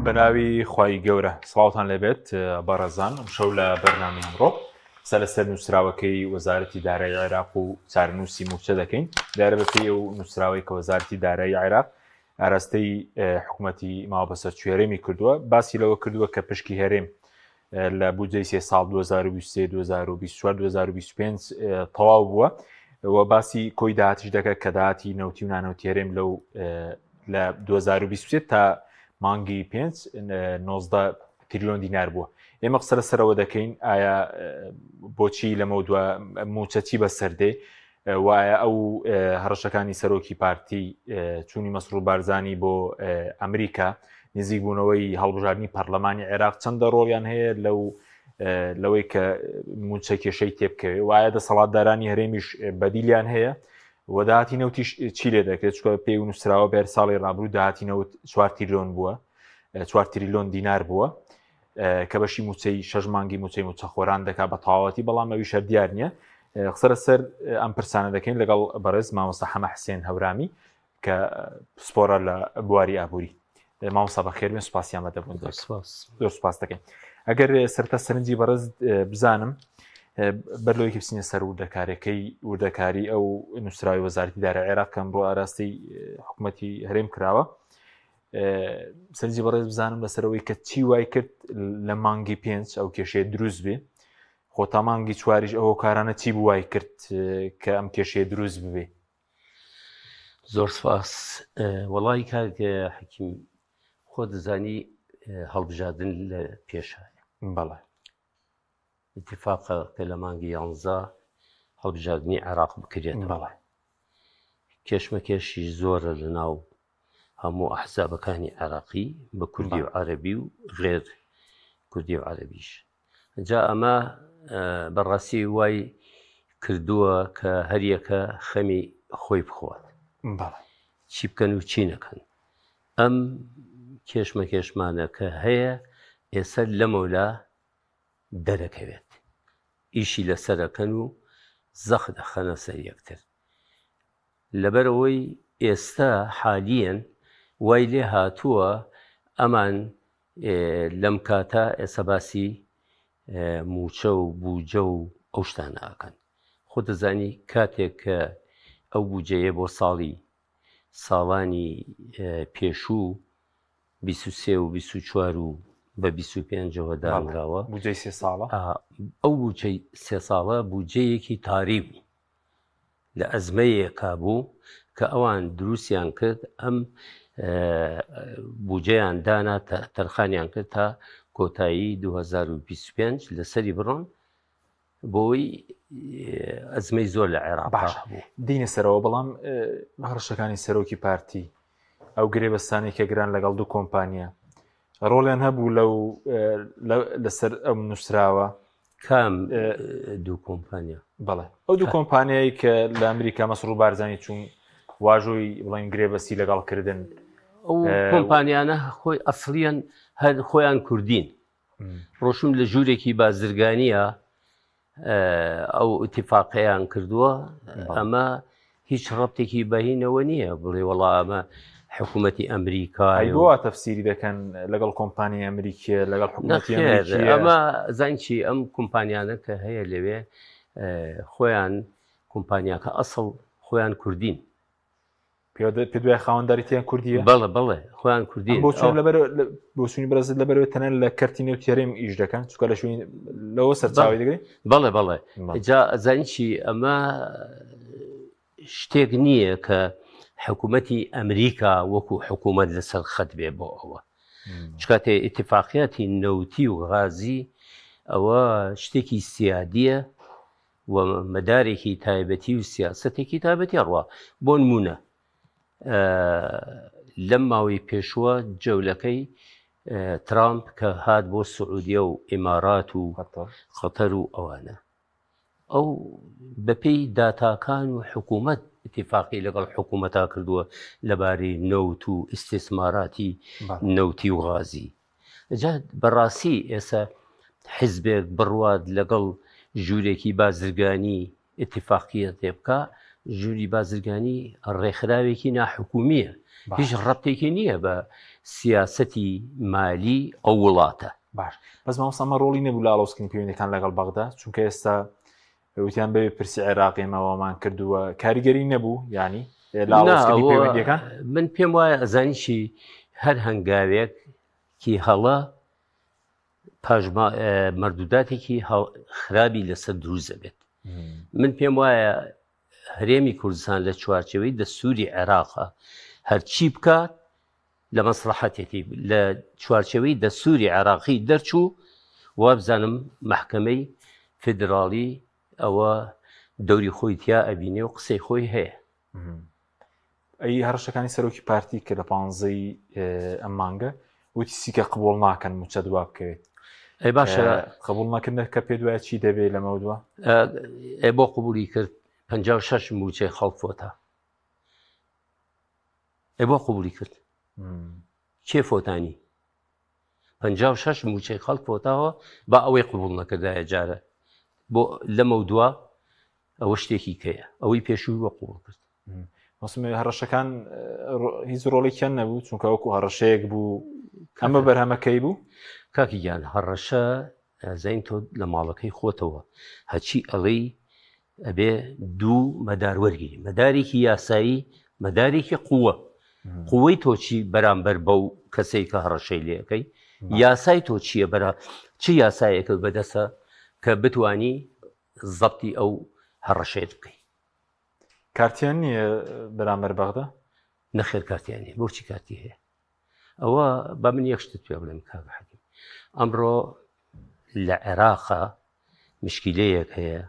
بەناوی خوای گەورە سڵاوتان لەبێت بەڕێزان شەو لە بەرنامەی ئەمڕۆ سەرلەسەر نووسراوەکەی وەزارەتی دارایی عێراق و چارەنووسی موچە دەکەین دیارە بەپێی ئەو نووسراوەی کە وەزارەتی دارایی عێراق ئاراستەی حکوومەتی ماوە بەسەر هەرێمی کردووە باسی لەوە کردووە کە پشکی هەرێم لە بودجەی 3 ساڵ 2023 2024 2025 تەواو بووە و باسی کۆی داهاتیش دەکات کە داهاتی نەوتی و نانەوتی هەرێم لەو لە 2023 تا مانگی 5 19 تریلیۆن دینار بووە. ئێمە قسە لەسەرەوە دەکەین ئایا بۆچی لەمە دووە موچەتی بەسەردێ وایە ئەو هەڕەشەکانی سەرۆکی پارتی چوونی مەسرور بارزانی بۆ ئەمریکا نزیک بوونەوەی هەڵبژاردننی پەرلەمانی عێراق چەندە ڕۆڵیان هەیە لەوەی کە موچە کێشەی تێبکەوێت وایە دەسەڵاتدارانی هەرێمیش بەدیلیان هەیە و داهاتی نەوتیش چی لێ دەکرێت چکە پێی نووسراوە بێر ساڵی ڕابردوو داهاتی نەوت 4 تریلیۆن بووە 4 تریلیۆن دینار بووە کە بەشی موچەی 6 مانگی موچەی موچەخۆران دەکات بە تەواوەتی بەڵام ئەوی شەر دیار نییە. قسە لەسەر ئەم پرسانە دەکەین لەگەڵ بەڕێز مامۆستا حەمە حسێن هەورامی کە سپۆرە لە بواری ئابووری. مامۆستا بەخێر بێن سوپاسیان بەدەبوون زۆر سوپاس دەکەین. ئەگەر سەرتا سەرنجی بەڕێز بزانم بەرلەوەیکی بچینە سەر وردەکاری ئەو نووسراوی وەزارەتی دارایی عێراق کە ئەمڕۆ ئاراستەی حکوومەتی هەرێم کراوە سەرنجی بەڕێز بزانم لەسەرەوەی کە چی وای کرد لە مانگی 5 ئەو کێشەیە دروست بێ خۆ تا مانگی 4 ئەوە کارانە چی بوای کرد کە ئەم کێشەیە دروست ببێ. زۆر سپاس وەڵی کارگە حەکیم خۆ دەزانی هەڵبژاردن لە پێشایە بەڵێ اتفاقە کە لە مانگی 11 هەڵبژاردننی عێراق بکرێت بەڵێ کێشمەکێشی زۆرە لە ناو هەموو ئەحزابەکانی عێراقی بە کوردی و عەرەبی و غێر کوردی و عەرەبیش جا ئەمە بەڕاستی وای کردووە کە هەریەکە خەمی خۆی بخوات چی بکەن و چی نەکەن. ئەم کێشمەکێشمانە کە هەیە ئێستا لەمەولا دەرەکەوێت ئیشی لەسەرەکەن و زەخ دەخەنە سەر یەکتر لەبەرەوەی ئێستا حالیەن وای لێ هاتووە ئەمان لەم کاتە ئێستا باسی موچە و بوجە و ئەو شتانە ئەکەن. خۆ دەزانی کاتێک کە ئەو بوجەیە بۆ ساڵانی پێشوو 23 و 24 و بە 25ەوە دامراوە بوجەی 3 ساڵە ئەو بوجەی 3 ساڵە بوجەیەکی تاری بوو لە ئەزمەیەکا بوو کە ئەوان دروستیان کرد ئەم بوجەیان دانا تەرخانیان کرد تا کۆتایی 2025 لەسەری بڕۆن بۆی ئەزمەی زۆر لە عێراق بوو. دینە سەرەوە بەڵام هەڕەشەکانی سەرۆکی پارتی ئەو گرێبەستانی کە گران لەگەڵ دوو کۆمپانیا ڕۆڵیان هەبوو لەسەر ئەم نووسراوە کام دوو کۆمپانیا بەڵێ ئەو دوو کۆمپانیایی کە لە ئەمریکا مەسرور بارزانی چوون واژۆی بڵین گرێبەستی لەگەڵکردن ئەو کۆمپانیانە خۆی ئەسڵیان هەر خۆیان کوردین ڕۆشون لە ژوورێکی بازرگانیە ئەو ئیتیفاقیان کردووە ئەمە هیچ ڕەبتێکی بەهینەوە نییە بڵێ وەڵا ئەمە حکوومەتی ئەمریکا بۆ تەفسیری دەکەن لەگەڵ کۆمپانی ئەمریکیە لەگەڵ حکوومەتی ئەمە زانکی ئەم کۆمپانیانە کە هەیە لەوێ خۆیان کۆمپانیاکە ئەسڵ خۆیان کوردین پێ دوای خاوەنداریتیان کوردیە بەڵێ خۆیان کوردین بۆ چۆن بۆ سوونی بەرز لەبەرەوە تەنەن لە کەرتی نێوتێرێم ئیش دەکەن چکە لە شوێن لەوە سەرچاوی دەگرێت بەڵێ جا زانکی ئەمە شتێک نییە کە حکوومەتی ئەمریکا وەکو حکوومەت لەسەر خەت بێ بۆ ئەوە چکاتێ ئیتفاقیاتی نەوتی و غازی ئەوە شتێکی سیادیە و مەدارێکی تایبەتی و سیاسەتێکی تایبەتی ڕوا بۆ نمونە لەم ماوەی پێشووە جەولەکەی ترامپ کە هات بۆ سعودیە و ئیمارات و قەتەر و ئەوانە ئەو بەپێی داتاکان و حکوومەت اتفاقی لەگەڵ حکوومەتا کردووە لەبارەی نەوت و ئیسtisماراتی نەوتی و غازی. جا بەڕاستی ئێستا حیزبێک بڕوات لەگەڵ ژوورێکی بازرگانی اتفاقیە تێبکە ژووری بازرگانی ڕێکخراوێکی ناحکومیە هیچ ڕەبتێکی نییە بە سیاسەتی مالی ئەو وڵاتە. باش بەس مامۆستا ئەمە ڕۆڵی نەبوو لاڵۆسکردنی پەیوەندیەکان لەگەڵ بەغدا چونکە ئێستا وتیان بەبێ پرسی عێراقی ئێمەوەمان کردووە کاریگەری نەبوو ینی لاڵۆسکردنی پەیوەندیەکان. من پێم وایە ئەزانیشی هەر هەنگاوێکی هەڵە مەردوداتێکی خراپی لەسەر دروست دەبێت. من پێم وایە هەرێمی کوردستان لە چوارچەوەی دەستوری عێراقە هەرچی بکات لە مەسلحەتێتی لە چوارچەوەی دەستوری عێراقی دەرچوو وابزانم محکەمەی فیدراڵی ئەوە دەوری خۆی تیا ئەبینێ و قسەی خۆی هەیە. ئەی هەڕەشەکانی سەرۆکی پارتی کە لە 15 ئەم مانگە وتی سیکە قبول ناکەن موچە دوا بکەوێت. ئەی باشە قبول نەکردن کە پێ دوایە چی دەبێت لەمە دووە؟ بۆ قبولی کرد 56 موچەی خەڵک بۆ قبولی کرد چێ فۆتانی 56 موچەی خەڵک فۆتاوە با ئەوەی قبول نەکردایە جارە بۆ لەمە دووە ئەوە شتێکی کەیە ئەوەی پێشووی وە قبول کرد. هەڕەشەکان هیچ ڕۆڵێکیان نەبوو چونکە وەکو هەڕەشەیەک بوو ئەمە بەرهەمەکەی بوو. کاکی گیان هەڕەشە زین تۆ لە ماڵەکەی خۆتەوە هەچی ئەڵێی ئەبێ دوو مەدار وەرگری مەدارێکی یاسایی مەدارێکی قووە قووەی تۆچی بەرامبەر بەو کەسەی کە هەڕەشەی لێەکەی یاسای تۆ چییە بەرە چ یاسایەکە بەدەسە کە بتانی زەبتی ئەو هەڕەشێت بکەیت. کارتیان نییە بەرامبەر بەغدا؟ نەخێر کارتیانی بۆچی کارتی هەیە ئەوە بە من یەک شتت پێ بڵێم کاک حەکیم ئەمڕۆ لە عێراقا مشکلەیەک هەیە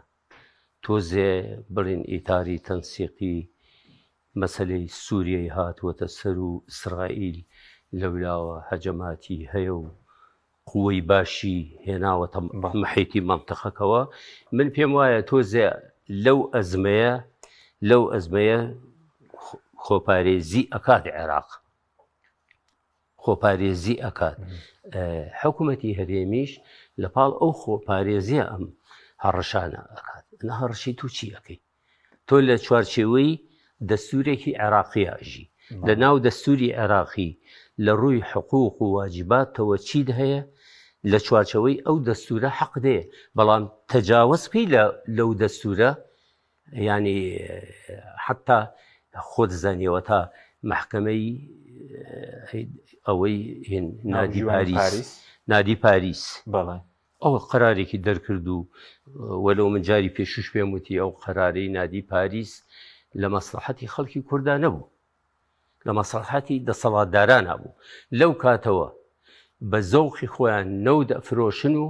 تۆزێ بڕین ئیتاری تەنسیقی مەسەلەی سووریای هاتووەتە سەر و ئیسرائیل لەولاوە هەجەماتی هەیە و قووەی باشی هێناوەتە محیتی مەنتەقەکەوە. من پێم وایە تۆزێ لەو ئەزمەیە خۆپارێزی ئەکات عێراق خۆپارێزی ئەکات حکوومەتی هەرێمیش لە پاڵ ئەو خۆپارێزیە ئەم هەڕەشانە ئەکات نە هەڕەشی تو چی ئەەکەی تۆ لە چوارچێوەی دەستورێکی عێراقیەژی لە ناو دەستوری عێراقی لە ڕووی حقوق و واجباتەوە چیت هەیە لە چوارچەوەی ئەو دەستورە حەق دەیە بەڵام تەجاوز بکەی لەو دەستورە ینی حتا خۆ دەزانیەوە تا محکەمەی ئەوەی نادی پاریس ئەوە قەرارێکی دەرکرد و وەلو من جاری پێشوش پێم وتی ئەو قەرارەی نادی پاریس لە مەسلحەتی خەڵکی کووردا نەبوو لە مەسلحەتی دەسەڵاتداران هەبوو لەو کاتەوە بە زەوقی خۆیان نەو دەفرۆشن و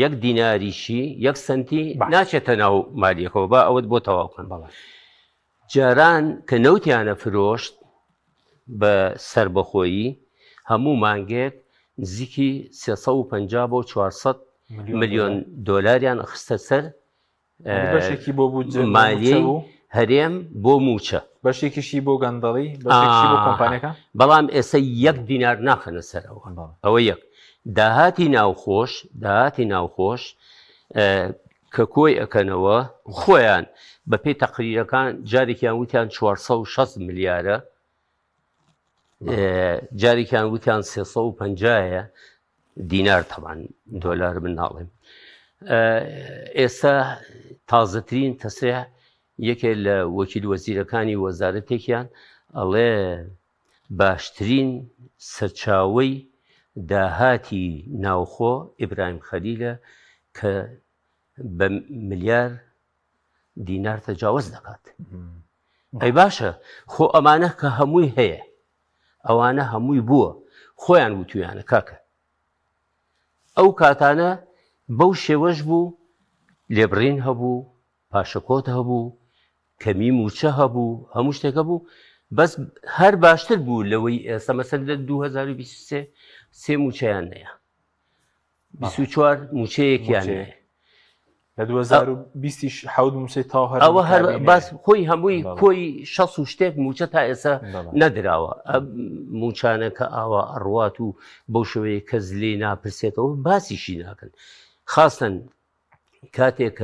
یەک دیناریشی یەک سنتی ناچێتە ناو مالیەکەەوە با ئەوەت بۆ تەواوکەن جاران کە نەوتیانە فرۆشت بە سربەخۆیی هەموو مانگێک نزیکی 350 بۆ 400 ملیۆن دۆلاریان خستە سەر بەشێکی بۆ مالیەی هەرێم بۆ موچە بەشێکیشی بۆ گەندەڵی بەشێکی بۆ کۆمپانیەکە بەڵام ئێستا یەک دینار ناخەنە سەرەوە ئەوە یەک داهاتی ناوخۆش کە کۆی ئەکەنەوە خۆیان بە پێی تەقریرەکان جارێکیان وتیان 460 ملیارە جارێکیان وتیان 350ە دینار تەبان دۆلار من ناڵێم. ئێستا تازەترین تەسریح یەکێ لە وەکیل وەزیرەکانی وەزارەتێکیان ئەڵێ باشترین سەرچاوەی داهاتی ناوخۆ ئیبراهیم خەلیلە کە بە ملیار دینار تەجاوز دەکات. ئەی باشە خۆ ئەمانە کە هەمووی هەیە ئەوانە هەمووی بووە خۆیان وتویانە کاکە ئەو کاتانە بەو شێوەش بوو لێبڕین هەبوو پاشەکۆت هەبوو کەمی موچە هەبوو هەموو شتێکە بوو بەس هەر باشتر بوو لەوەی ئێستا مەسەر لە 2023 سێ موچەیان نەیە 24 موچەیەکیان نەیە لە 2020 حەوت موچەی تاو هەر ئەوە هەر باس خۆی هەمووی کۆی شەس و شتێک موچە تا ئێستا نەدراوە موچانەکە ئاوا ئەڕوات و بەو شوەیە کەس لێ ناپرسێتەوە باسیشی ناکەن خاستن کاتێک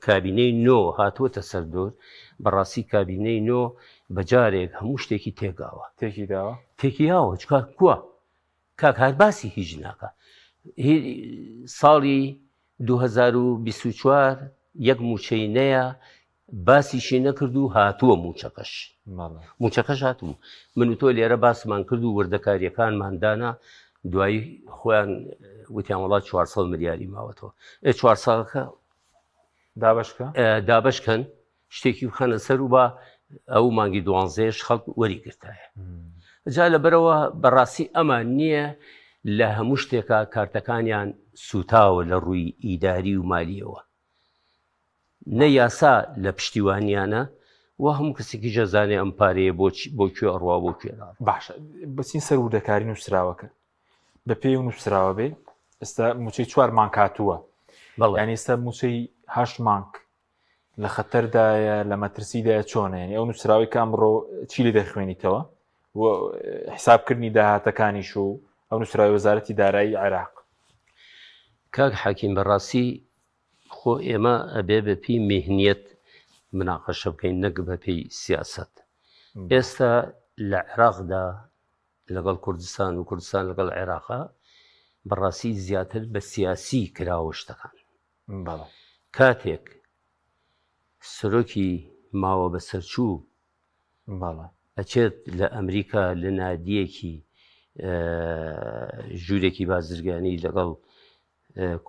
کابینەی نۆ هاتووەتە سەردۆر بەڕاستی کابینەی نۆ بەجارێک هەموو شتێکی تێگاوە تێکی داوە تێکیاوە چکار کووە کاک هەر باسی هیچ ناکە ساڵی 2024 یەک موچەینەیە باسیشی نەکرد و هاتووە موچەکەش هاتوو من و تۆ لێرە باسمان کرد و وردەکاریەکانماندانا دوایی خۆیان وتیان وڵات 400 ملیاری ماوەتەوە 4 ساڵەکە دابشکەن شتێکی بخەنە سەر و بە ئەو مانگی 12 خەڵک وەریگرتایە جا لەبەرەوە بەڕاستی ئەمان نییە لە هەموو شتێکە کارتەکانیان سوتاوە لە ڕووی ئیداری و مالیەوە نە یاسا لە پشتیوانیانە و هەموو کەسێکی جەزانێ ئەم پارەیە بۆ کوێ ئەڕوا بۆ کوێرا باشە بچین سەر وردەکاری نووسراوەکە بە پێی و نووسراوە بێ ئێستا موچەی 4 مانگ هاتووە ینی ئێستا موچەی 8 مانگ لە خەتەردایە لە مەترسیدایە چۆنە ینی ئەو نووسراوی کە ئەمڕۆ چی لێ دەخوێنیتەوە و حسابکردنی داهاتەکانیش و ئەو نووسراوی وەزارەتی دارایی عێراق کاک حاکیم بەڕاستی خۆ ئێمە ئەبێ بەپی میهنیەت مناقەشە بکەین نەک بەپی سیاست ئێستا لە عێراقدا لەگەڵ کوردستان و کوردستان لەگەڵ عێراقا بەڕاستی زیاتر بە سیاسی کراوە شتەکان کاتێک سەرۆکی ماوە بە سەرچوو ئەچێت لە ئەمریکا لە نادیەکی ژوورێکی بازرگانی لەگەڵ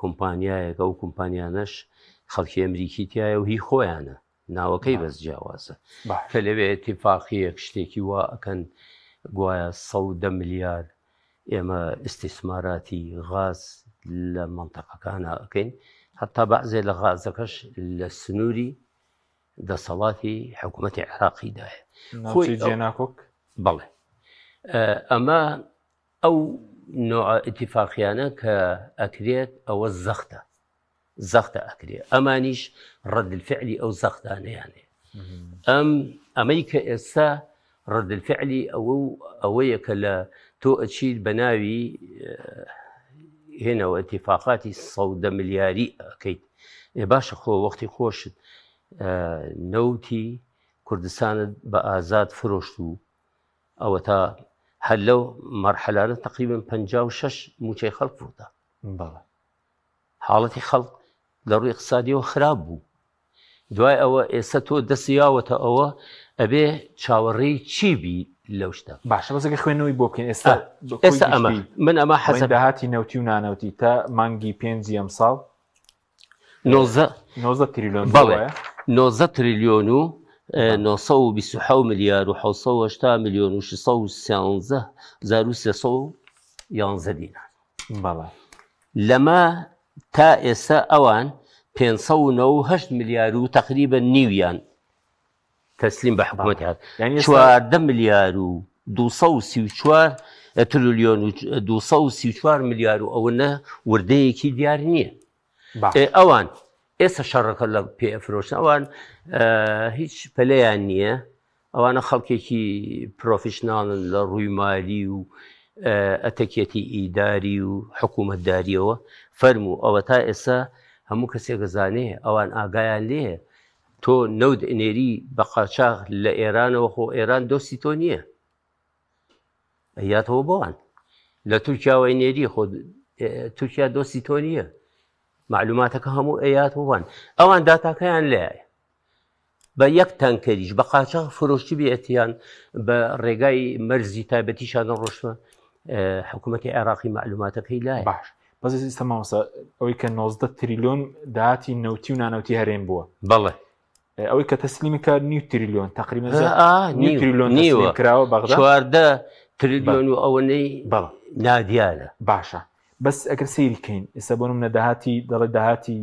کۆمپانیایەکە و کۆمپانیانەش خەڵکی ئەمریکی تایە و هی خۆیانە ناوەکەی بەس جیاوازە کە لەوێ اتفاقیەک شتێکی وا ئەکەن گوایە 110 ملیار ئێمە ئیستیسماراتی غاز لە مەنتەقەکانە ئەەکەین هەتا بەعزێ لە غازەکەش لە سنووری دەسەڵاتی حکوومەتی عێراقیدایە جێناکۆک بەڵێ ئەمە ئەو نوع ئیتیفاقیانە کە ئەکرێت ئەوە زەختە ئەکرێت ئەمانیش ڕەدالفعلی ئەو زەختانەیانێ ئەمەی کە ئێستا ڕەدالفعلی ئەوەیە کە لە تۆ ئەچیت بە ناوی هێنەوە ئیتیفاقاتی 110 ملیاری ئەکەیت باشە خۆ وەختی خۆشت نەوتی کوردستانت بە ئازاد فرۆشت و ئەوە تا هەر لەو مەرحەلانە تقریبا 56 موچەی خەڵک فروتا حاڵەتی خەڵک لە ڕووی اقتصادیەوە خراپ بوو دوای ئەوە ئێستا تۆ دەستیاوەتە ئەوە ئەبێ چاوەڕێی چی بی لەو شتە باشە بەسەکە خوێنەوەی بۆ بکەین ئێستا ئەمە من ئەمە حەزم داهاتی نەوتی و نانەوتی تا مانگی 5 ئەم ساڵ 90 تریلیۆن بەڵێ 90 تریلیۆن و 927 ملیار و 780 میلیۆن و 613,311 دینار بەڵێ لەمە تا ئێستا ئەوان 598 ملیار و تقریبا نیویان تەسلیم بە حکوومەتی هات 14 ملیار و 234 تریلیۆن و 234 ملیار و ئەوەنە وردەیەکی دیار نییە ئەوان ئێستا شەڕەکە لە پێفرۆشن ئەوان هیچ پەلەیان نییە ئەوانە خەڵکێکی پرۆفیشناڵن لە ڕووی مالی و ئەتەکێتی ئیداری و حکوومەتداریەوە فەرموو ئەوە تا ئێستا هەموو کەسێک گەزانێ ئەوان ئاگایان لێ تۆ نەود ئەنێری بە قاچاغ لە ئێرانەوە خۆ ئێران دۆستی تۆ نییە ئەیاتەوە بۆوان لە تورکیاوەی نێری خۆ تورکیا دۆستی تۆ نییە معلوماتەکە هەموو ئەیاتەوەوان ئەوان داتاکەیان لایە بە یەک تانکەریش بە قاچاغ فرۆشتی بێتیان بە ڕێگای مەرزی تایبەتیشان ڕۆشتە حکوومەتی عێراقی معلوماتەکەی لایە باش بەس ئێستا مامۆستا ئەوەی کە 90 تریلیۆن داهاتی نەوتی و نانەوتی هەرێم بووە بەڵێ ئەوەی کە تەسلیمی کار 9 تریلیۆن تقریبا تریلیۆن کراوە بەغدا 14 تریلیۆن و ئەوەنەی نادیانە باشە بەس ئەگەر سەیری کەین ئێستا بۆ نمونە داهاتی دەڵێ داهاتی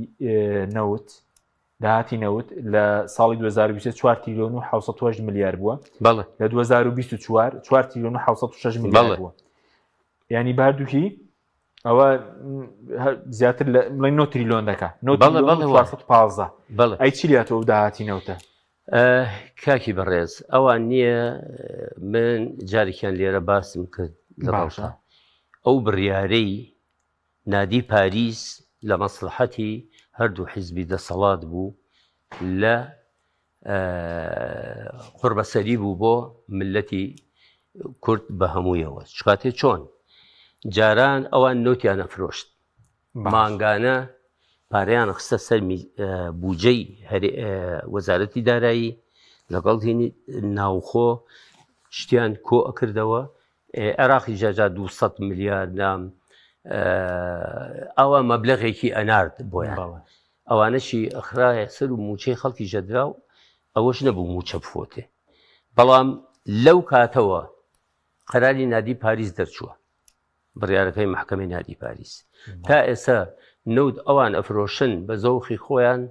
نەوت لە ساڵی 2024 4 تریلیۆن و 708 ملیار بووە بەڵێ لە 2024 4 تریلیۆن و 706 ملیار بووە یعنی باردووکی ئەوە زیاتر لە 9 تریلیۆن دەکات 415 ئەی چی لاتەوە ئەو داهاتی نەوتە کاکی بەڕێز ئەوان نییە من جارێکیان لێرە باسم کرد لە باشە ئەو بڕیارەی نادی پاریس لە مەسلحەتی هەردوو حیزبی دەسەڵات بوو لە قوربەسەری بوو بۆ ملەتی کورد بە هەموویەوە چکاتێ چۆن جاران ئەوان نۆتیان نەفرۆشت مانگانە پارەیان خستە سەر بوجەی وەزارەتی دارایی لەگەڵ ناوخۆ شتیان کۆ ئەکردەوە عێراقی جاجا 200 میلیارد نام ئەوە مەبلەغێکی ئەنارد بۆیان ئەوانەشی ئەخرایە سەر و موچەی خەڵکی ژەدرا و ئەوەش نەبوو موچە بفۆتێ بەڵام لەو کاتەوە قەراری نادی پاریس دەرچووە بڕیارەکەی محکەمەی نادی پاریس تا ئێستا نەود ئەوان ئەفرۆشن بە زەوخی خۆیان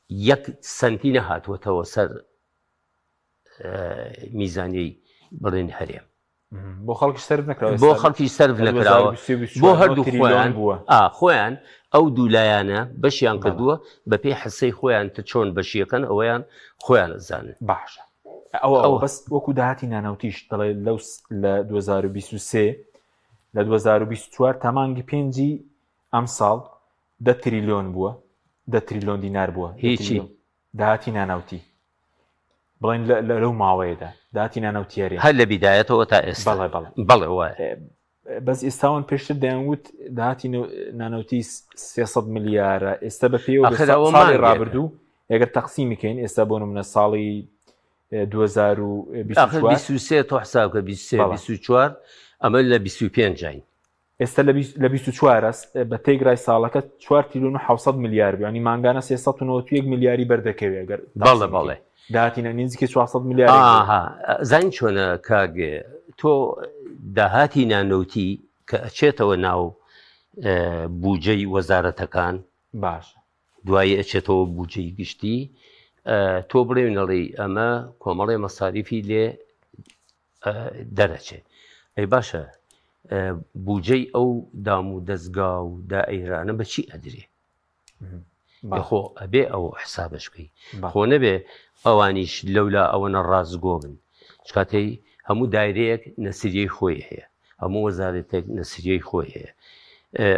1 سنتی نەهاتوەتەوە سەر میزانەی بڵێن هەرێم بۆ خەڵکی سەرف نەکراوە بۆ خەڵکی سەرف نەکراوە بۆ هەردوو خۆیان ئەو دوولایانە بەشیان کردووە بە پێی حسەی خۆیان تە چۆن بەشیەکەن ئەوەیان خۆیان ئەزانن باشە ئەوە بەس وەکو داهاتی نانەوتیش دەڵێ لەو لە 2023 لە 2024 تامانگی پێنجی ئەم ساڵ 10 تریلیۆن بووە 10 تریلیۆن دینار بووە هیچی داهاتی نانەوتی بڵێن لەو ماوەیەدا داهاتی نانەوتیاری هەر لە بیدایەتەوە تا ئێستا بەڵێ وایە بەس ئێستاوان پێشتر دەیانوت داهاتی نانەوتی 300 میلیارە ئێستا بە پێوە ساڵی ڕابردوو ئەگەر تەقسیمیکەین ئێستا بۆ نمونە ساڵی 2023 تۆ حسابکە 24 ئەمە لە 25 جین ئێستا لە 24 بە تێگرای ساڵەکە 4 تریلیۆن و 700 میلیارد ینی مانگانە 391 میلیاری بەردەکەوێت گەر بەڵێ داهاتینە نزیکە 400 میلیارد زین چۆنە کاگێ تۆ داهاتی نانەوتی کە ئەچێتەوە ناو بوجەی وەزارەتەکان باش دوایی ئەچێتەوە بوجەی گشتی تۆ بڵێنەڵی ئەمە کۆمەڵی مەساریفی لێ دەرەچێت ئەی باشە بوجەی ئەو دام و دەستگا و دائیرانە بەچی ئەدرێ خۆ ئەبێ ئەوە حسابش بکەی خۆ نەبێ ئەوانیش لەولا ئەوەنە ڕازگۆ بن چکاتەی هەموو دایرەیەک نەسریەی خۆی هەیە هەموو وەزارەتێک نەسریەی خۆی هەیە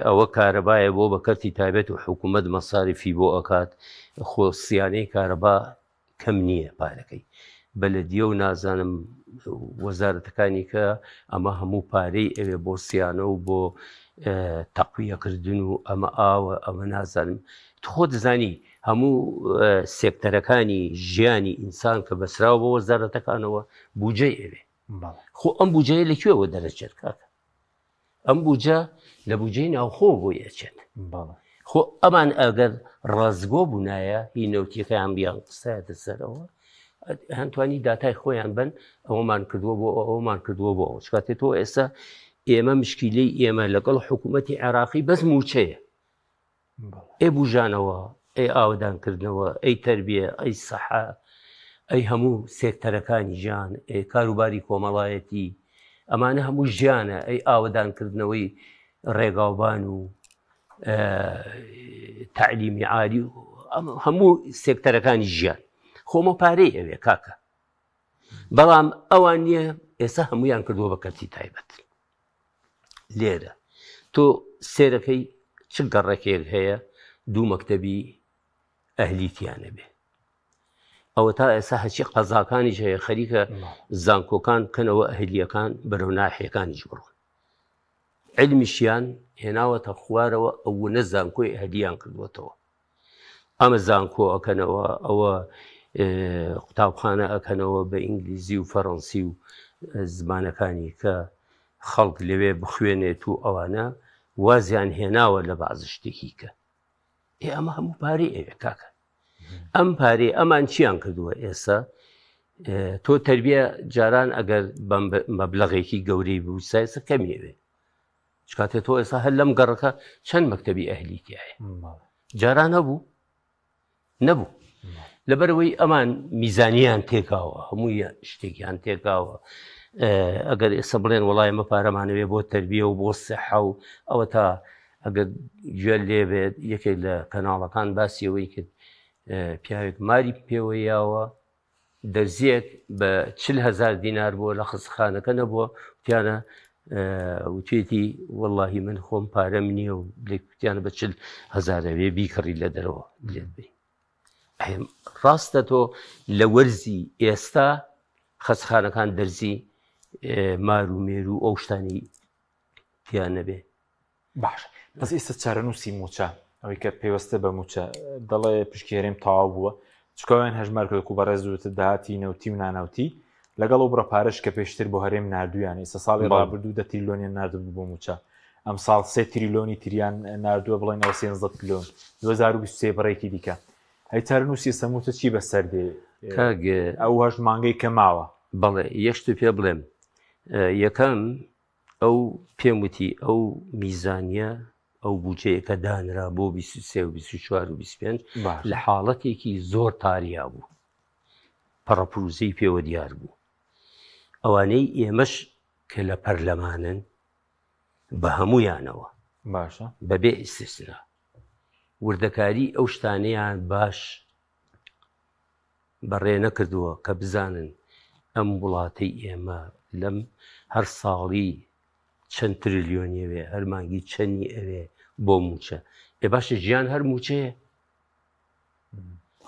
ئەوە کارەبایە بۆ بە کەرتی تایبەت و حکوومەت مەساریفی بۆ ئەکات خۆ سیانەی کارەبا کەم نییە پارەکەی بەلەدیە و نازانم وەزارەتەکانی کە ئەمە هەموو پارەی ئەوێ بۆ سیانە و بۆ تەقویەکردن و ئەمە ئاوە ئەمە نازانم خۆ دەزانی هەموو سێکتەرەکانی ژیانی ئینسان کە بەسراوە بۆ وەزارەتەکانەوە بوجەی ئەوێ خۆ ئەم بوجەیە لەکوێوە دەرەچێت کاکە ئەم بوجە لە بوجەی ناوخۆ بۆ یەچێت خۆ ئەمان ئەگەر ڕازگۆ بوونایە هی نەوتیەکەیان بیان قسایەتە سەرەوە هەنتوانی داتای خۆیان بن ئەوەمان کردووە بۆ ئەوەمان کردووە بۆ ئەو چکاتێت تۆ ئێستا ئێمە مشکیلەی ئێمە لەگەڵ حکوومەتی عێراقی بەس موچەیە ئەی بوژانەوە ئەی ئاودانکردنەوە ئەی تەربیە ئەی سەحا ئەی هەموو سێکتەرەکانی ژیان ئەی کاروباری کۆمەڵایەتی ئەمانە هەموو ژیانە ئەی ئاودانکردنەوەی ڕێگاوبان و تعلیمی عالی و هەموو سێکتەرەکانی ژیان خۆمە پارەی ئەوێ کاکە بەڵام ئەوان نییە ئێستا هەمویان کردووە بە کەرتی تایبەت لێرە تۆ سێرەکەی چ گەڕێکێک هەیە دوو مەکتەبی ئەهلیتیانە بێ ئەوە تا ئێستا هەچی قەزاکانیش هەیە خەریکە زانکۆکان بکەنەوە ئەهلیەکان بەرەو ناحیەکانیش بڕۆن علمیشیان هێناوەتە خوارەوە ئەوە زانکۆی ئەهلیان کردوێتەوە ئەمە زانکۆ ئەکەنەوە ئەوە قوتابخانە ئەکەنەوە بە ئینگلیزی و فەڕەنسی و زمانەکانی کە خەڵک لەوێ بخوێنێت و ئەوانە وازیان هێناوە لە بەعزە شتێکی کە ئەمە هەموو پارەی ئەوێ کاکە ئەم پارەی ئەمان چیان کردووە ئێستا تۆ تەربیە جاران ئەگەر مەبلەغێکی گەورەی بوو سایسە کەمیەوێ چکاتێت تۆ ئێستا هەر لەم گەڕەکە چەند مەکتەبی ئەهلیتی هەیە جاران نەبوو لەبەرەوەی ئەمان میزانیان تێکاوە هەمووی شتێکیان تێکاوە ئەگەر ئێستا بڵێن وڵای ئەمە پارەمانەوێ بۆ تەربیە و بۆ سەحە و ئەوە تا ئەگەر گوێ لێبێت یەکێک لە کەناڵەکان باسیەوەی کرد پیاوێک ماری پێوە یاوە دەرزیەک بە 40,000 دینار بۆ لە خزخانەکە نەبووە وتیانە وتێتی وەڵڵاهی من خۆم پارەم نییە و لێکوتیانە بە 40,000 بیکڕی لە دەرەوە لێت بین ڕاستە تۆ لە وەرزی ئێستا خەسخانەکان دەرزی مار و مێر و ئەو شتانی تیان نەبێ. باش بەس ئێستا چارەنووسی موچە ئەوەی کە پێوەستە بە موچە دەڵێ پشکێرێم تەواو بووە چکەوەیان هەژمار کرد و بەڕێز دوتە داهاتی نەوتی و نانەوتی لەگەڵ ئەو بڕەپارەش کە پێشتر بۆ هەرێم نردویان ئێستا ساڵی ڕابردوو 10 تریلیۆنیان نردبوو بۆ موچە ئەم ساڵ 3 تریلیۆنی تریان نردووە بڵێنەوە 300 تریلیۆن 2023 بڕێکی دیکە هەی چارەنووسی ئێستا موچە چی بەسەر دێ ئەو هەژ مانگەی کە ماوە بەڵێ یەشت پێ بڵێم یەکەم ئەو پێم وتی ئەو میزانیە ئەو بودجەیە کە دانرا بۆ 23 و 24 و 25 لە حاڵەتێکی زۆر تاریا بوو پەڕەپروزەی پێوە دیار بوو ئەوانەی ئێمەش کە لە پەرلەمانن بە هەموویانەوە باشە بەبێ ئیسtisنا وردەکاری ئەو شتانەیان باش بەڕێ نەکردووە کە بزانن ئەم وڵاتەی ئێمە لەم هەر ساڵی چەند تریلیۆنیەوێ هەرمانگی چەندی ئەوێ بۆ موچە ئێ باشە ژیان هەر موچەیە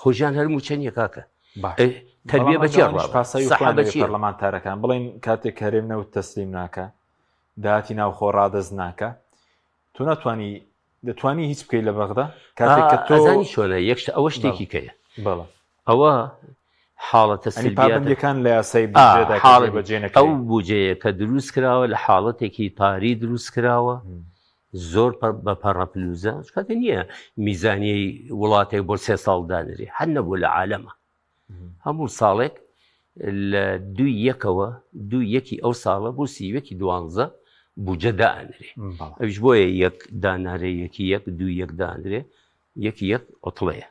خۆژیان هەر موچەنیە کاکە تەربیە بەچێ پەرلەمانتارەکان بڵێن کاتێک هەرێم نەوت تەسلیم ناکە داهاتی ناوخۆ ڕادەست ناکە تۆ ناتوانی دەتوانی هیچ بکەیت لە بەغدا کاتێک کە تۆ ئەزانی چۆنە یەکشتە ئەوە شتێکی کەیە بەڵێ ئەوە حاڵەتە سلبیەکان لە یاسای ئەو بودجەیە کە دروست کراوە لە حاڵەتێکی تاری دروست کراوە زۆر بە پەڕەپلوزە کاتە نییە میزانیەی وڵاتێک بۆ 3 ساڵ دانرێ هەر نەبوو لە عالەمە هەموو ساڵێک لە 2 ئەو ساڵە بۆ 12 بودجە دائنرێ ئەوش بۆیە یەک دانارێ یەک 2 دانرێ یەک ئۆتڵەیە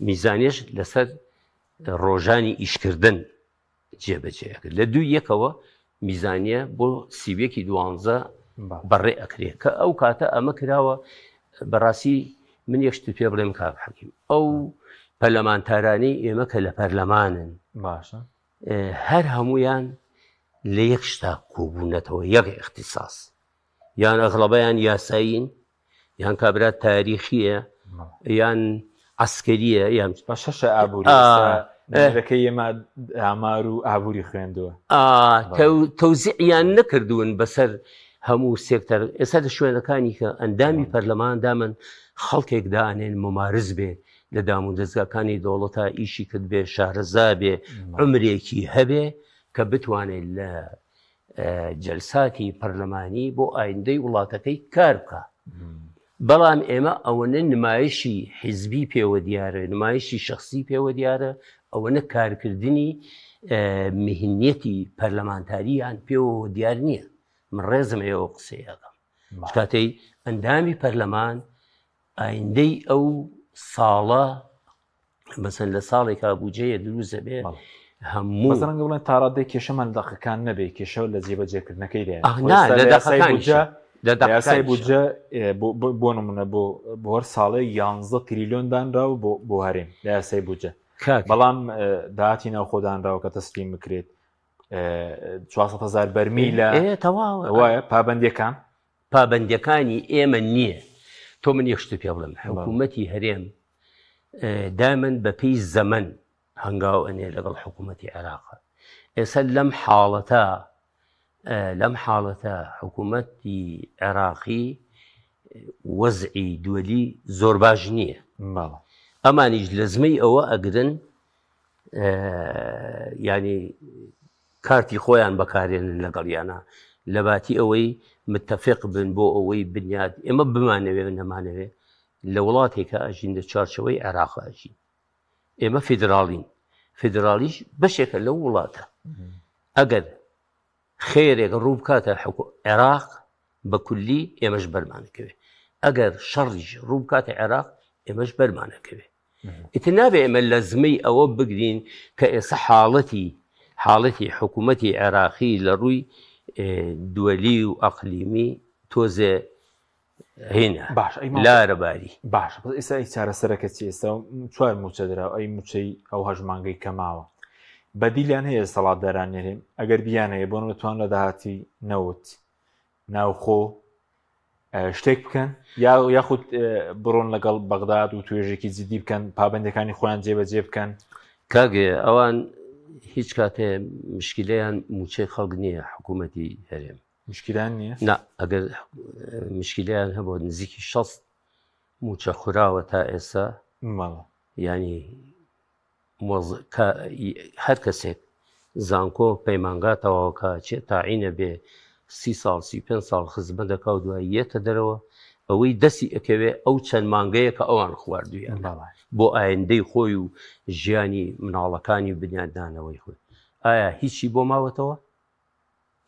میزانیش لەسەر ڕۆژانی ئیشکردن جێبەجێ کرد لە 2 میزانیە بۆ 12 بەڕێ ئەکرێ کە ئەو کاتە ئەمە کراوە بەڕاستی من یەکشت پێ بڵێم کاک حەکیم ئەو پەرلەمانتارانی ئێمە کە لە پەرلەمانن باشە هەر هەمویان لە یەک شتا کۆبوونەتەوە یەک اختصاص یان ئەغڵبەیان یاسایین یان کابرات تاریخیە یان عسکەریە یان شەشە ئابووری دەکەی ئێمە ئامار و ئابووری خوێندووە تەوزیعیان نەکردوون بەسەر هەموو سێکتەر ئێستا لە شوێنەکانی کە ئەندامی پەرلەمان دامن خەڵکێک دانێن ممارز بێ لە دامون دەستگاکانی دەوڵەتە ئیشی کرد بێ شارەزا بێ عمرێکی هەبێ کە بتوانێت لە جەلساتی پەرلەمانی بۆ ئایندەی وڵاتەکەی کار بکە بەڵام ئێمە ئەوەنە نمایشی حیزبی پێوە دیارە نمایشی شخصی پێوە دیارە ئەوەنە کارکردنی مهنیەتی پەرلەمانتاریان پێوە دیار نییە من ڕێزم ئێوە قسەیەکەم کاتەی ئەندامی پەرلەمان ئایندەی ئەو ساڵە مەسەن لە ساڵێکا بودجەیە دروست دەبێ هەموو ڕەنگە بڵێن تاڕادەی کێشەمان دەقەکان نەبێ کێشە لە جێبەجێکردنەکەی یاسای بودجە بۆ نمونە بۆ هەر ساڵێک 11 تریلیۆن دانراوە بۆ هەرێم لە یاسای بودجە بەڵام داهاتی ناوخۆدانراوە کە تەسلیم بکرێت 400,000 بەرمی لە وایە پابەندیەکانی ئێمە نییە تۆ من یەکشت پێ بڵم حکوومەتی هەرێم دامن بە پێی زەمن هەنگاو ئەنێ لەگەڵ حکوومەتی عێراقە ئێستا لەم حاڵەتە حکوومەتی عێراقی وەزعی دووەلی زۆر باش نییە ئەمانیش لە زمەی ئەوە ئەگرن ینی کارتی خۆیان بەکارێنن لەگەڵیانە لە باتی ئەوەی متتەفق بن بۆ ئەوەی بنیاد ئێمە بمانەوێ نەمانەوێ لە وڵاتێکە ئەژین لە چارچەوەی عێراق ئەژین ئێمە فیدراڵین فیدراالیش بەشێکە لەو وڵاتە ئەگەر خێرێک ڕوو بکاتە عێراق بە کولی ئێمەش بەرمانەکەوێ ئەگەر شەڕیش ڕوو بکاتە عێراق ئێمەش بەرمانەکەوێ ئیتر نابێ ئێمە لە زمەی ئەوە بگرین کە ئێستا حاڵەتی حکوومەتی عێراقی لە ڕووی دووەلی و ئەقلیمی تۆزێ هێنا لارەباری باش ئێستا چارەسەرەکە چی ئێستا 4 موچە درراوە ئەی موچەی ئەو هەژمانگەی کەماوە بەدیلیان هەیە سەڵاتدارانێرێن ئەگەر بیانەیە بۆ نتوان لە داهاتی نەوت ناوخۆ شتێک بکەن یاخود بڕۆن لەگەڵ بەغداد و توێژێکی جدی بکەن پابندەکانی خۆیان جێبەجێ بکەن کاگێ ئەوان هیچ کاتێ مشکلیان موچەی خەڵک نییە حکوومەتی هەرێم مشکلان نییە نا ئەگەر مشکلیان هەبوو نزیکی 6 موچە خوراوە تا ئێستا ینی هەر کەسێک زانکۆ پەیمانگاتەوەکە چێت تاعینە بێ 30 ساڵ 35 ساڵ خزمەت دەکا و دوای یەتە دەرەوە ئەوەی دەستی ئەکەوێ ئەو چەند مانگەیە کە ئەوان خواردویان بۆ ئایندەی خۆی و ژیانی مناڵەکانی بنیاددانەوەی خۆی ئایا هیچی بۆ ماوەتەوە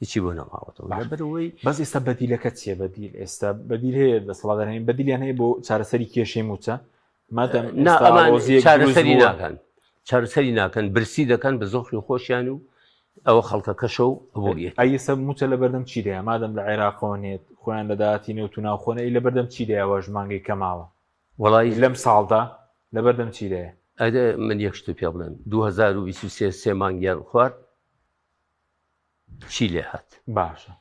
هیچی بۆ نەماوەتەوە بەرەوەی بەس ئێستا بەدیلەکە چیە بەدیل ئێستا بەدیل هەیە دەسەڵاتدارین بەدیلیان هەیە بۆ چارەسەری کێشەی موچە چارەسەری ناکەن چارەسەری ناکەن برسی دەکەن بە زۆخی خۆشیان و ئەوە خەڵکەکەشە و بۆیە ئەیسە موچە لە بەردەم چی دەیە مادەم لە عێراقەوە نێت خۆیان لە داهاتی نێوت و ناوخۆنەی لە بەردەم چی دەیەوە ژمانگەی کەماوە وەڵی لەم ساڵدا لە بەردەم چی دەیە ئەدە من یەک شت پێ بڵێن 2023 سێ مانگیان خوارد چی لێ هات باشە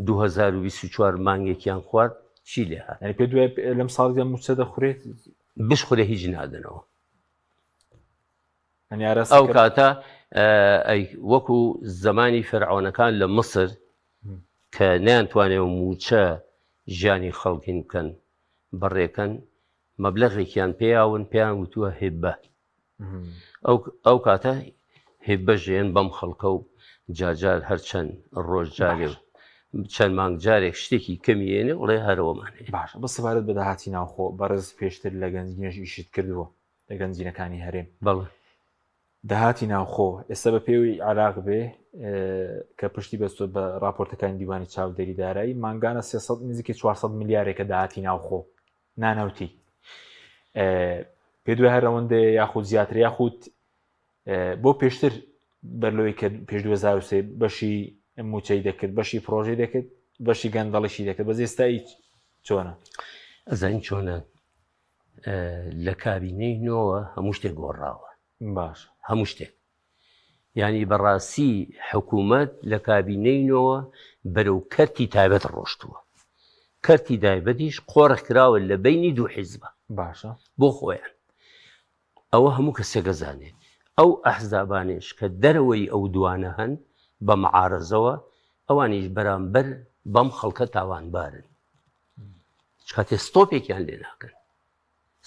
2024 مانگێکیان خوارد چی لێ هات پێ دوای لەم ساڵدا موچە دەخورێت بشخورێ هیچ نادنەوە ئەو کاتە وەکو زمانی فەرعۆنەکان لە مصر کە نەیانتوانێ موچە ژیانی خەڵکین بکەن بەڕێکەن مەبلەغێکیان پێیاون پێیان وتووە هێبە ئەو کاتە هێبە ژێن بەم خەڵکە و جاجار هەرچەند ڕۆژ جارێ و چەند مانگ جارێک شتێکی کەمیێنێ وڵێ هەرەوەمانێ باش بە سەبارەت بە داهاتی ناوخۆ بەڕێز پێشتر لە گەنجینەش ئیشت کردووە لە گەنجینەکانی هەرێم بەڵێ داهاتی ناوخۆ ئێستا بە پێوی عراق بێ کە پشتی بەستۆ بە راپۆرتەکانی دیوانی چاودێری دارایی مانگانە 300 نزیکی 400 میلیارێکە داهاتی ناوخۆ نانەوتی پێ دوای هەر ئەوەندە یاخود زیاتر یاخود بۆ پێشتر بەرلەوەی کە پێش 2023 بەشی موچەی دەکرد بەشی پرۆژەی دەکرد بەشی گەندەڵیشی دەکرد بەس ئێستایی چۆنە ئەزانین چۆنە لە کابینەی نۆوە هەموو شتێک گۆڕاوە باش هەموو شتێک ینی بەڕاستی حکوومەت لە کابینەینەوە بەرەو کەرتی تایبەت ڕۆشتووە کەرتی دایبەتیش قۆڕح کراوە لە بینی دوو حیزبە باشە بۆ خۆیان ئەوە هەموو کەسێک زانێت ئەو ئەحزابانێش کە دەرەوەی ئەو دوانە هەن بە معارەزەوە ئەوانیش بەرامبەر بەم خەڵکە تاوانبارن کاتێ ستۆپێکیان لێ ناکەن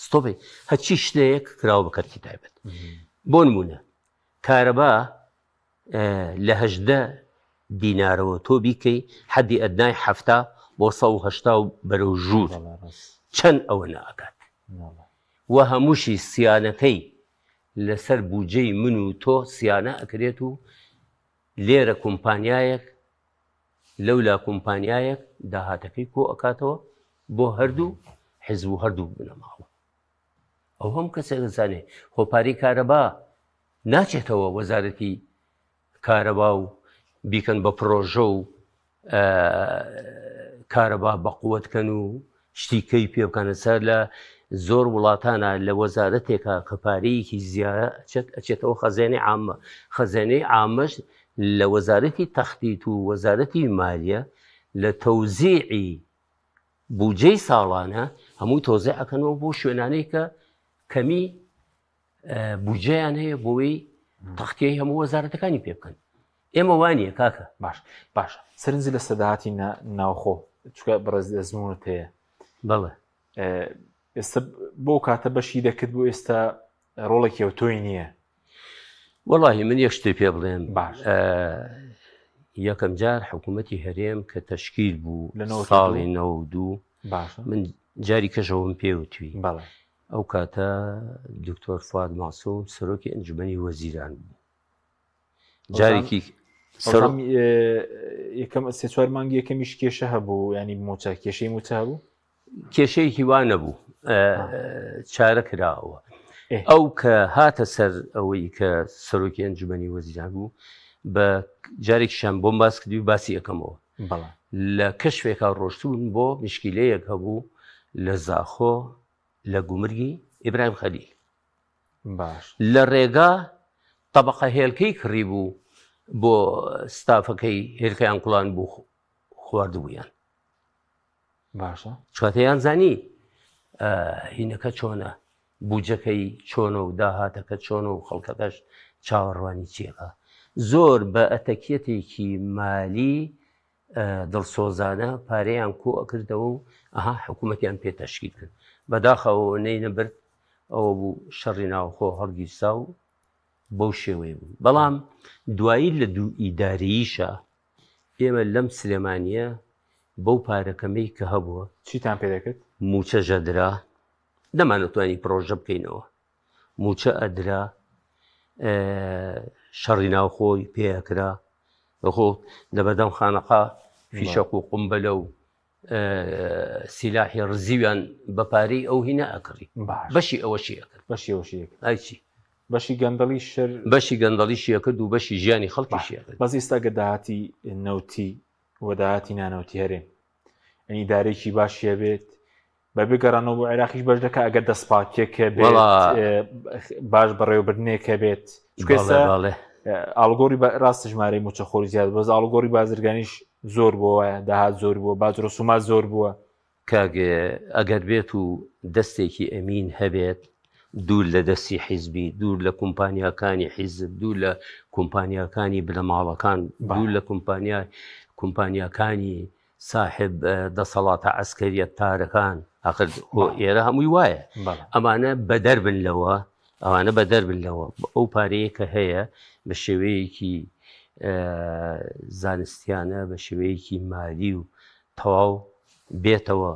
ستۆپێک هەچی شتەیەک کراوە بە کەرتی تایبەت بۆ نمونە کارەبا لە 18 دینارەوە تۆ بیکەی حەدی ئەدنای 70 بۆ 180 و بەرەو ژوور چەند ئەوە ناکات و هەمووشی سیانەکەی لەسەر بوجەی من و تۆ سیانە ئەکرێت و لێرە کۆمپانیایەک لەولا کۆمپانیایەک داهاتەکەی کۆ ئەکاتەوە بۆ هەردوو حیزب و هەردوو بنەماوە ئەو هەم کەسێک زانێ خۆپاری کارەبا ناچێتەوە وەزارەتی کارەبا و بیکەن بە پرۆژە و کارەبا بەقووەتکەن و شتیکەی پێ بکەنە سەر لە زۆر وڵاتانە لە وەزارەتێکە کە پارەیەکی زیادە ئەچێتەوە خەزانەی عامە خەزانەی عامەش لە وەزارەتی تەختیت و وەزارەتی مالیە لە تەوزیعی بودجەی ساڵانە هەمووی تۆزیع ئەکەنەوە بۆ شوێنانەی کە کەمی بودجەیان هەیە بۆی تەختیەی هەموو وەزارەتەکانی پێ بکەن ئێمە وانییە کاکە باش سەرنجی لە سەداهاتی ناوخۆ چکە بەڕێز دەزمونت هەیە بەڵێ ئێستا بۆ کاتە بەشی دەکرد بۆ ئێستا ڕۆڵێکی ئەو تۆی نییە وەڵاهی من یەک شتێ پێ بڵێم یەکەم جار حکوومەتی هەرێم کە تەشکیل بوو لە ساڵی 92 من جاری کەژەوەم پێوتوی ئەو کاتە دکتۆر فواد ماسووم سەرۆکی ئەنجومەنی وەزیران بوو جارێکی یەکەم سێ چوار مانگی یەکەمیش کێشە هەبوو ینی موچە کێشەی موچە هەبوو کێشەیەکی وا نەبوو چارە کراوە ئەو کە هاتە سەر ئەوەی کە سەرۆکی ئەنجومەنی وەزیران بوو بە جارێکیشان بۆم باس کردی و باسی یەکەمەوە لە کەشفێکا ڕۆشتون بۆ مشکیلەیەک هەبوو لە زاخۆ لە گومرگی ئیبراهیم خەلیل لە ڕێگا تەبەقە هێلکەی کڕی بوو بۆ ستافەکەی هێلکەیان کوڵان بوو خواردبوویان باشە چواتەیان زانی هینەکە چۆنە بوجەکەی چۆنە و داهاتەکە چۆنە و خەڵکەکەش چاوەڕوانی چێقە زۆر بە ئەتەکیەتێکی مالی دڵسۆزانە پارەیان کۆ ئەکردەوە و ئەها حکوومەتیان پێ تەشکیل کرد بەداخەوە نەینەبرد ئەوە بوو شەڕی ناوخۆ هەڵگیرسا و بەو شێوەیە بوو بەڵام دوایی لە دوو ئیدارییشە ئێمە لەم سلێمانیە بەو پارەکەمەی کە هەبووە چیتان پێ دەکرد موچە ژەدرا دەمانەتوانی پرۆژە بکەینەوە موچە ئەدرا شەڕی ناوخۆی پێەکرا بەخۆ لە بەدەم خانەقا فیشەق و قومبەلە و سیلاحی ڕزیویان بەپارەی ئەو هینە ئەکڕی بەشی ئەوەشی ئەکرد بەشی ئایچی بەشی گەندەڵی شەر بەشی گەندەڵیشیە کرد و بەشی ژیانی خەڵکیشیە کرد بەس ئێستا گە داهاتی نەوتی وەداهاتی نانەوتی هەرێن ئەنی دارێکی باشیە بێت بە بگەڕانەوە بۆ عێراقیش بەش دەکە ئەگەر دەستپاکێکە بێت باش بەڕێوەبردنێکە بێت ئاڵگۆری ڕاستە ژمارەی موچە خۆری زیاد بەس ئاڵگۆری بازرگانیش زۆر بووە داهات زۆر بووە باجر و سومات زۆر بووە کاگە ئەگەر بێت و دەستێکی ئەمین هەبێت دوور لە دەستی حیزبی دوور لە کۆمپانیاکانی حیزب دوور لە کۆمپانیاکانی بنەماڵەکان دوور لە کۆمپانیاکانی صاحب دەسەڵاتە عەسکەریە تارەکان ئاخر ئێرە هەمووی وایە ئەمانە بەدەربن لەوە ئەوانە بەدەربن لەوە ئەو پارەیە کە هەیە بە شێوەیەکی زانستیانە بە شێوەیەکی مالی و تەواو بێتەوە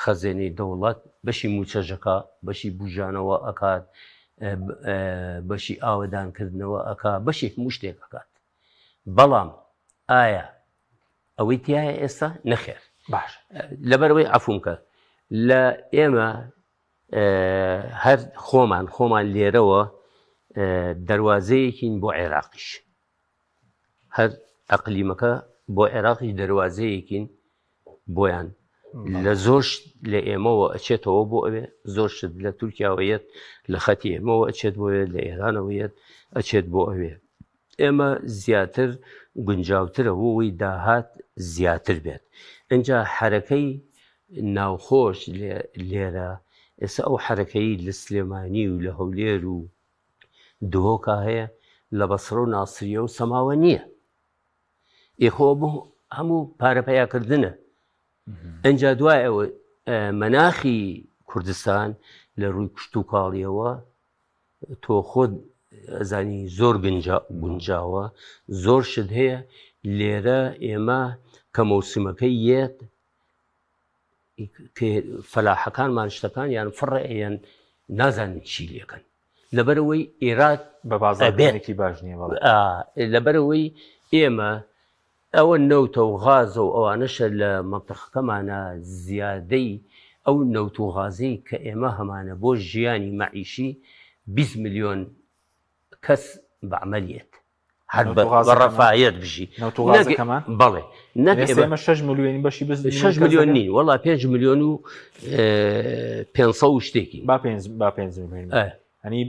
خەزێنەی دەوڵەت بەشی موچەژەکە بەشی بوژانەوە ئەکات بەشی ئاوەدانکردنەوە ئەکا بەشێک شتێک ئەکات بەڵام ئایا ئەوەی تایە ئێستا نەخێر باش لەبەرەوەی عەفومکە لە ئێمە هەر خۆمان لێرەوە دەواازەیەکین بۆ عێراقیش هەر ئەقلیمەکە بۆ عێراقیش دەواازەیەکین بۆیان لە زۆر لە ئێمەوە ئەچێتەوە بۆ ئەوێ زۆر شت لە تورکیاوەیەت لە خەتی ئێمەوە ئەچێت بۆیە لە ئێرانەوەیەت ئەچێت بۆ ئەوێ ئێمە زیاتر گونجاوترە بۆەوەی داهات زیاتر بێت ئەجا حرەکەی ناوخۆش لێرە ئێستا ئەو حرەکەی لە سلێمانی و لە هەولێر و دهۆکە هەیە لە بەسڕە و ناسریە و سەماوە نییە ئێخۆ بوو هەموو پارەپەیاکردنە ئەجا دوای ئەوە مەناخی کوردستان لە ڕووی کشت و کاڵیەوە تۆ خۆت ئەزانی زۆر گونجاوە زۆر شت هەیە لێرە ئێمە کە مەوسمەکەی یەت فەلاحەکانمان شتەکان یان فڕێیان نازانن چی لێکەن لەبەرەوەی ئێرات بە بازارێکی باش نییە لەبەرەوەی ئێمە ئەوە نەوتە و غازە و ئەوانەشە لە مەنتەقەکەمانە زیادەی ئەو نەوت و غازەی کە ئێمە هەمانە بۆ ژیانی مەعیشی 20 ملیۆن کەس بەعمەلیەت هەر بە ڕەفاهەت بژی بەڵێ ئێمە 6 ملیۆنی بەشی 6 ملیۆن نین وەڵا 5 ملیۆن و 500 و شتێکی با 5 ملیۆن هەنی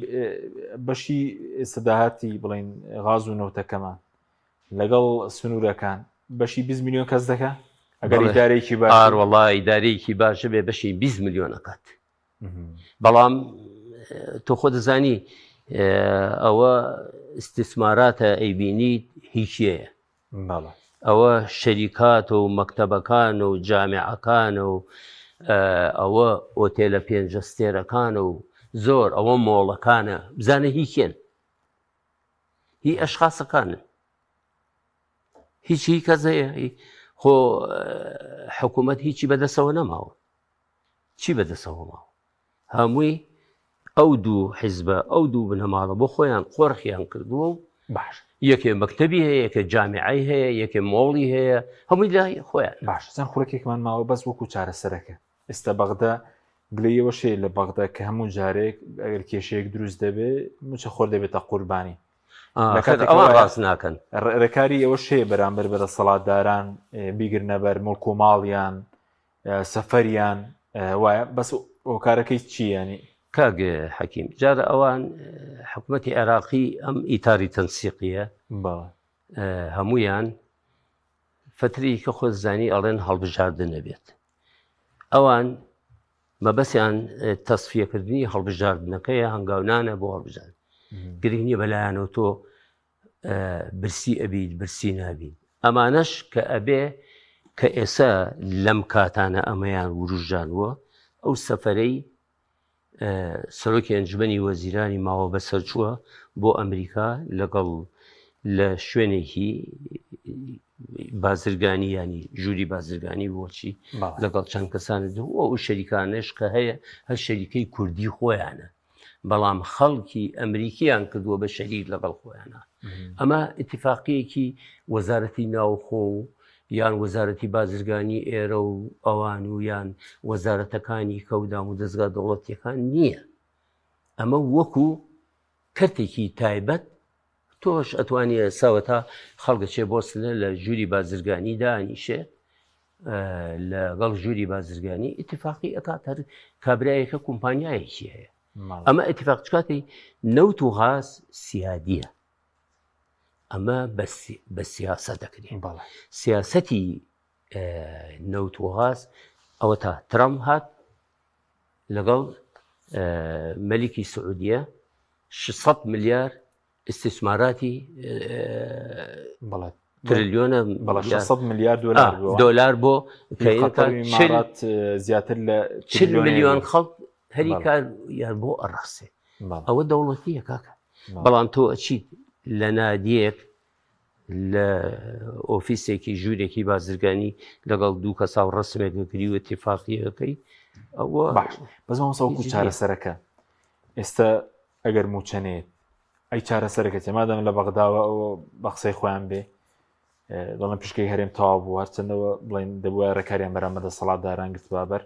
بەشی ئێستاداهاتی بڵێن غاز و نەوتەکەمان لەگەڵ سنوورەکان بەشی 20 ملیۆن کەس دەکە ئەگەر ئیدارەیەکی باش وەڵای ئیدارەیەکی باشە بێ بەشی 20 ملیۆن ئەکات بەڵام تۆ خۆ دەزانی ئەوە استثماراتە ئەیبینیت هیچیەیە ئەوە شەریکات و مەکتەبەکان و جامعەکان و ئەوە ئۆتێلە پێنجەستێرەکانە و زۆر ئەوە مۆڵەکانە بزانە هیچێن هی ئەشخاصەکانن هیچی کەسەیە خۆ حکوومەت هیچی بەدەسەوە نەماوە چی بەدەسەوە ماوە هەمووی ئەو دوو حیزبە ئەو دوو بنەماڵە بۆ خۆیان قۆرخیان کردووە و باش یەکێ مەکتەبی هەیە یەکێ جامعی هەیە یەکێ مۆڵی هەیە هەمووی لای خۆیان باش چەند خوڕێکێکمان ماوە بەس وەکو چارەسەرەکە ئێستا بەغدا گلەیەوە شێ لە بەغدا کە هەموو جارێک ئەگەر کێشەیەک دروست دەبێت موچە خۆر دەبێتە قوربانی ئەوە ڕاست ناکەن ڕێکاری ئەوە شێ بەرامبەر بەدەسەڵاتداران بیگرنە بەر مڵک و ماڵیان سەفەریان وایە بەس ئۆکارەکەی چییانی کاگە حەکیم جارە ئەوان حکوومەتی عێراقی ئەم ئیتاری تەنسیقیە هەمویان فتری کە خۆ زانی ئەڵێن هەڵبژاردن نەبێت ئەوان مەبەستیان تەسفیەکردنی هەڵبژاردنەکەیە هەنگاونانە بۆ هەڵبژار گرنگ نییە بەلایەنەوە تۆ برسی ئەبیت برسی نابین ئەمانەش کە ئەبێ کە ئێستا لەم کاتانە ئەمەیان وروژانوە ئەو سەفەرەی سەرۆکی ئەنجومەنی وەزیرانی ماوە بەسەرچووە بۆ ئەمریکا لەگەڵ لە شوێنێکی بازرگانی ینی ژووری بازرگانی بۆچی لەگەڵ چەند کەسانت ئەو شەریکانش کە هەیە هەر شەریکەی کوردی خۆیانە بەڵام خەڵکی ئەمریکیان کردووە بە شەریک لەگەڵ خۆیانە ئەمە ئیتیفاقیەکی وەزارەتی ناوخۆ و یان وەزارەتی بازرگانی ئێرە و ئەوان و یان وەزارەتەکانی کەودام و دەستگا دەوڵەتیەکان نییە ئەمە وەکو کەرتێکی تایبەت تۆش ئەتوانێ ساوەتا خەڵگە چێ بۆستنە لە ژووری بازرگانی دانیشێ لەگەڵ ژووری بازرگانی ئیتیفاقی ئەکات هەر کابرایەکە کۆمپانیایەکی هەیە ئەمە ئیتیفاق چکاتی نەوت و غاز سیادیە ئەمە بە سیاسە دەکرێن سیاسەتی نەوت و غاز ئەوە تا ترەمپ هات لەگەڵ مەلیکی سعودیە 600 ملیار استثماراتی تریلیۆنە 600 ملیار دۆلار بۆ زیاتر لە 40 ملیۆن خەڵک هەری کار یان بۆ ئەڕەخسێ ئەوە دەوڵەتیە کاکە بەڵام تۆ ئەچیت لە نادیەک لە ئۆفیسێکی ژوورێکی بازرگانی لەگەڵ دوو کەسا و ڕسمێکەکەی و اتفاقیەکەی ئەوە بەزمەوە سەوەکو چارەسەرەکە ئێستا ئەگەر موچەنێت ئەی چارەسەرەکە تێمادەم لە بەغداوە ئەوە بە قسەی خۆیان بێ دەڵێن پشکەی هەرێم تەواو بوو هەرچەندەوە بڵێن دەبووە ڕێکاریان بەرامبەر دەسەڵاتداران گرت بابەر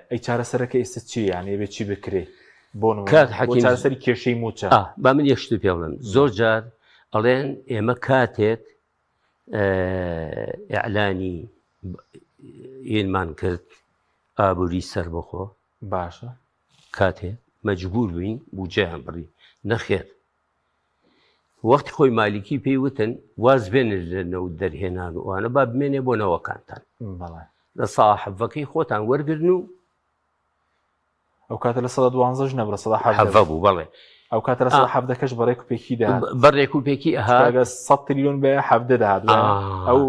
ئەی چارەسەرەکە ئێستا چی یانێ بێ چی بکرێ بۆ چارەسەری کێشەی موچە با من یەک شتو پێ بڵێم زۆر جار ئەڵێن ئێمە کاتێک ئیعلانی ئێنمان کرد ئابووری سەربەخۆ باشە کاتێ مەجبور بووین بوجێیان بڕی نەخێر وەختی خۆی مالیکی پێی وتن واز بێنێ لەنەوت دەرهێنان و ئەوانە با بمێنێ بۆ نەوەکانتان لە ساحەفەکەی خۆتان وەرگرن و ئەو کاتە لە 12 نەبرە 17 بوو بەڵێ ئەو کاتە لە 17 بەڕێک و پێکی داهات بەڕێک و پێکی ئەها 100 تریلیۆن بە 17 داهات ئەو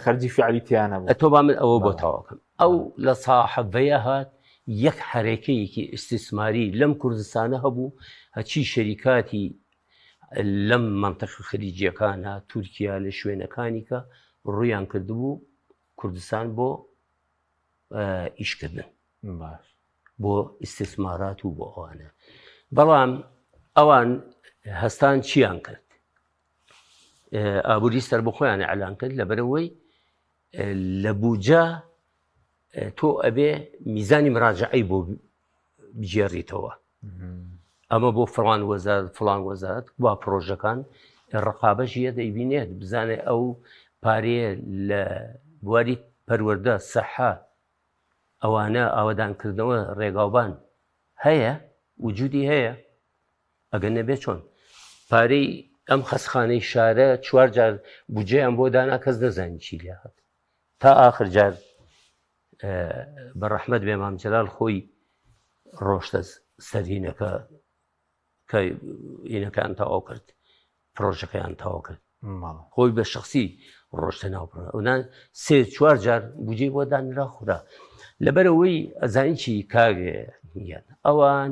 خەرجی فعلی تیانە بوو ئەتۆ با من ئەوە بۆ تاواکەم ئەو لە ساحەفەیە هات یەک حرەکەیەکی ئیستیسماری لەم کوردستانە هەبوو هەچی شەریکاتی لەم مەنتەقە خەلیجیەکانە تورکیا لە شوێنەکانی کە ڕوویان کردبوو کوردستان بۆ ئیشکردن بۆ ئیستیسمارات و بۆ ئەوانە بەڵام ئەوان هەستان چیان کرد ئابووری سەربەخۆیان ئەعلان کرد لەبەرەوەی لە بوجە تۆ ئەبێ میزانی مراجعەی بۆ بجێڕیتەوە ئەمە بۆ فڵان وەزارەت فڵان وەزارەت وا پرۆژەکان ڕقابەشیە دەیبینێت بزانێ ئەو پارەیە لە بواری پەروەردە سەحا ئەوانە ئاوەدانکردنەوە ڕێگاوبان هەیە وجودی هەیە ئەگەر نەبێت چۆن پارەی ئەم خەسخانەی شارە 4 جار بودجەیان بۆ دانا کەس دەزانی چی لێ هات تا ئاخر جار بەڕەحمەت بێ مام جەلال خۆی ڕۆشتە سەرهینەکە کە هینەکەیان تەواو کرد پرۆژەکەیان تەواو کرد خۆی بە شخصی ڕۆشتە ناوپڕ ئەوان 3-4 جار بودجەی بۆ دانرا خورا لەبەرەوەی ئەزانی چی کاگەیان ئەوان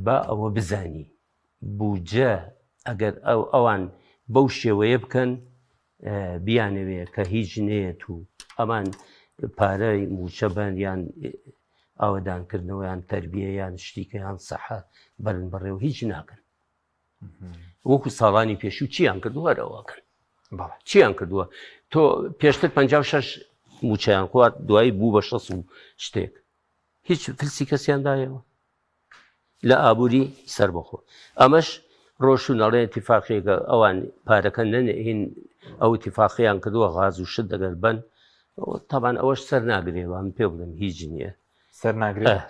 با ئەوە بزانی بودجە ئەگەر ئەوان بەو شێوەیە بکەن بیانەوێ کە هیچ نێت و ئەمان پارەی موچە بن یان ئاوەدانکردنەوەیان تەربیەیان شتیکەیان سەحە بەرن بەڕێوە هیچ ناکەن وەکو ساڵانی پێشوو چیان کردووە هەرەوەکەن چیان کردووە تۆ پێشتر 56 موچەیان خوارد دوایی بوو بە 60 شتێک هیچ فلسی کەسیاندایەوە لە ئابووری سەربەخۆ ئەمەش ڕۆشتون ئەڵێ ئیتیفاقیەکە ئەوان پارەکە نەنێهین ئەو ئیتیفاقییان کردووە غاز و شت دەگەر بن تاوان ئەوەش سەر ناگرێەوە من پێ بڵێم هیچ نییە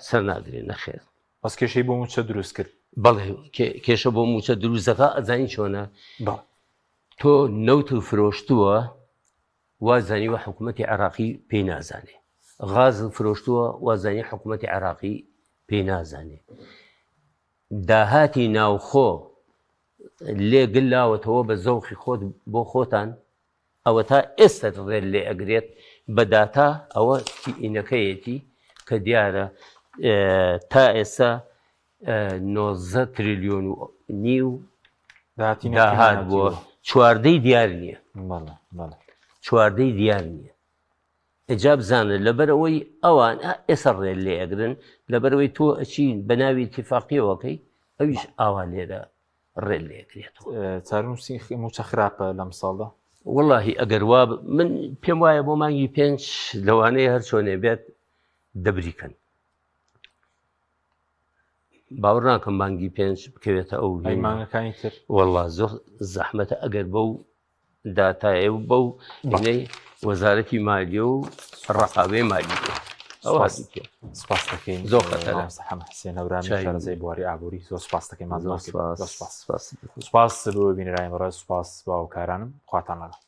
سەر ناگرێت نەخێر بەس کێشەی بۆ موچە دروست کرد بەڵێ کێشە بۆ موچە دروستەکە ئەزانی چۆنە تۆ نەوت و فرۆشتووە وازانی وە حکوومەتی عێراقی پێی نازانێ غاز فرۆشتووە وازانی حکوومەتی عێراقی پێی نازانێ داهاتی ناوخۆ لێ گلاوەتەوە بە زەوقی خۆت بۆ خۆتان ئەوە تا ئێستا ڕێل لێ ئەگرێت بەداتا ئەوە ئینەکەیەتی کە دیارە تا ئێستا 90 تریلیۆن و نیو داهات بووە چواردەی دیار نییە چواردەی دیار نییە ئەجا بزانن لەبەرەوەی ئەوان ئێستا ڕێل لێ ئەگرن لەبەرەوەی تۆ ئەچی بە ناوی اتفاقیەوەکەی ئەویش ئاوا لێرە ڕێل لێ ئەگرێتەوە چارنووسی موچە خراپە لەم ساڵدا واللهی ئەگەر وا من پێم وایە بۆ مانگی 5 لەوانەیە هەر چۆنێ بێت دەبریکەن باوەڕ ناکەم مانگی 5 بکەوێتە ئەو مانگەکانی تر والله زۆر زەحمەتە ئەگەر بەو داتایە و بەو بینەی وەزارەتی مالیە و ڕقابەی مالی سپاس دەکەین زۆر خەتەرە حسێن هەورامی شارەزای بواری ئابووری زۆر سپاس دەکەین سپاس بۆ بینەرانی بەڕێز سپاس با هاوکارانم خواتان لەگەڵ